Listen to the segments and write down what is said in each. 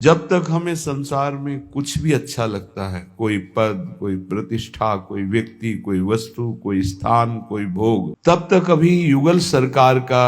जब तक हमें संसार में कुछ भी अच्छा लगता है, कोई पद, कोई प्रतिष्ठा, कोई व्यक्ति, कोई वस्तु, कोई स्थान, कोई भोग, तब तक अभी युगल सरकार का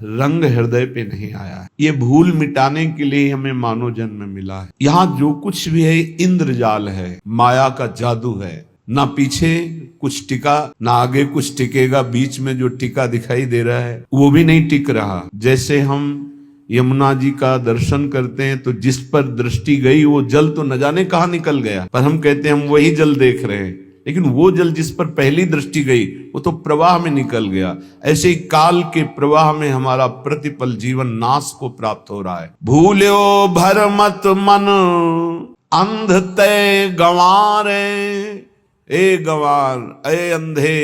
रंग हृदय पे नहीं आया है। ये भूल मिटाने के लिए हमें मानव जन्म मिला है। यहाँ जो कुछ भी है इंद्रजाल है, माया का जादू है। ना पीछे कुछ टिका, ना आगे कुछ टिकेगा। बीच में जो टिका दिखाई दे रहा है वो भी नहीं टिक रहा। जैसे हम यमुना जी का दर्शन करते हैं तो जिस पर दृष्टि गई वो जल तो न जाने कहां निकल गया, पर हम कहते हैं हम वही जल देख रहे हैं, लेकिन वो जल जिस पर पहली दृष्टि गई वो तो प्रवाह में निकल गया। ऐसे ही काल के प्रवाह में हमारा प्रतिपल जीवन नाश को प्राप्त हो रहा है। भूल्यो भर मत मन अंध तय गंवारे, ए गंवार, ए अंधे,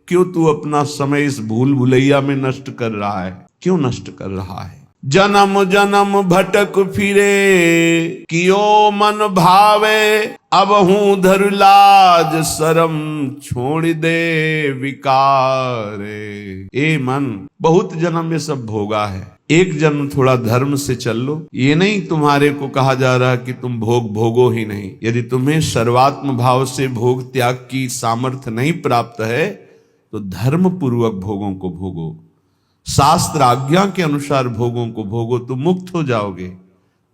क्यों तू अपना समय इस भूल भुलैया में नष्ट कर रहा है? क्यों नष्ट कर रहा है? जन्म जन्म भटक फिरे, कियो मन भावे, अब हूं धर लाज शरम छोड़ दे विकारे। ए मन, बहुत जन्म ये सब भोगा है, एक जन्म थोड़ा धर्म से चल लो। ये नहीं तुम्हारे को कहा जा रहा कि तुम भोग भोगो ही नहीं। यदि तुम्हें सर्वात्म भाव से भोग त्याग की सामर्थ्य नहीं प्राप्त है तो धर्म पूर्वक भोगों को भोगो, शास्त्र आज्ञा के अनुसार भोगों को भोगो, तो मुक्त हो जाओगे,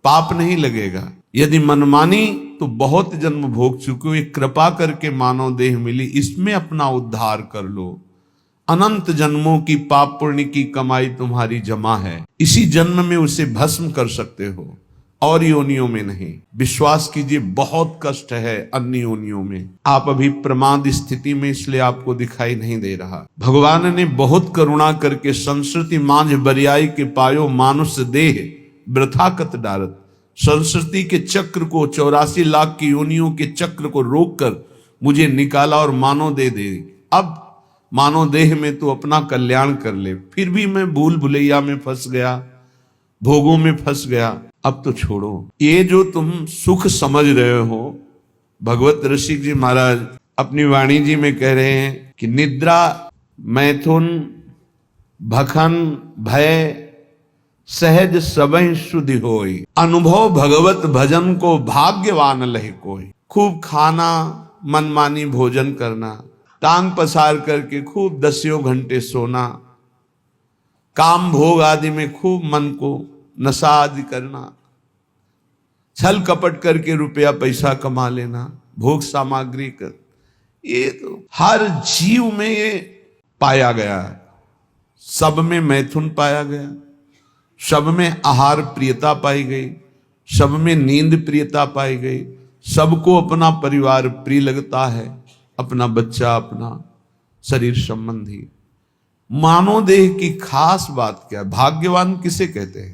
पाप नहीं लगेगा। यदि मनमानी तो बहुत जन्म भोग चुके हो, एक कृपा करके मानव देह मिली, इसमें अपना उद्धार कर लो। अनंत जन्मों की पाप पुण्य की कमाई तुम्हारी जमा है, इसी जन्म में उसे भस्म कर सकते हो, और योनियों में नहीं। विश्वास कीजिए, बहुत कष्ट है अन्य योनियों में। आप अभी प्रमाद स्थिति में, इसलिए आपको दिखाई नहीं दे रहा। भगवान ने बहुत करुणा करके संस्कृति मांझ बरियाई के पायो मानुष देह वृथा कत डारत, संस्कृति के चक्र को, 84 लाख की योनियों के चक्र को रोककर मुझे निकाला और मानव दे दे। अब मानव देह में तो अपना कल्याण कर ले। फिर भी मैं भूल भुलैया में फंस गया, भोगों में फंस गया। अब तो छोड़ो। ये जो तुम सुख समझ रहे हो, भगवत ऋषि जी महाराज अपनी वाणी जी में कह रहे हैं कि निद्रा, मैथुन, भखन, भय सहज सबहि शुद्धि होई, अनुभव भगवत भजन को भाग्यवान लहि कोई। खूब खाना, मनमानी भोजन करना, टांग पसार करके खूब 10 घंटे सोना, काम भोग आदि में खूब मन को नशा आदि करना, छल कपट करके रुपया पैसा कमा लेना, भोग सामग्री कर, ये तो हर जीव में ये पाया गया है। सब में मैथुन पाया गया, सब में आहार प्रियता पाई गई, सब में नींद प्रियता पाई गई, सबको अपना परिवार प्रिय लगता है, अपना बच्चा, अपना शरीर संबंधी। मानव देह की खास बात क्या है? भाग्यवान किसे कहते हैं?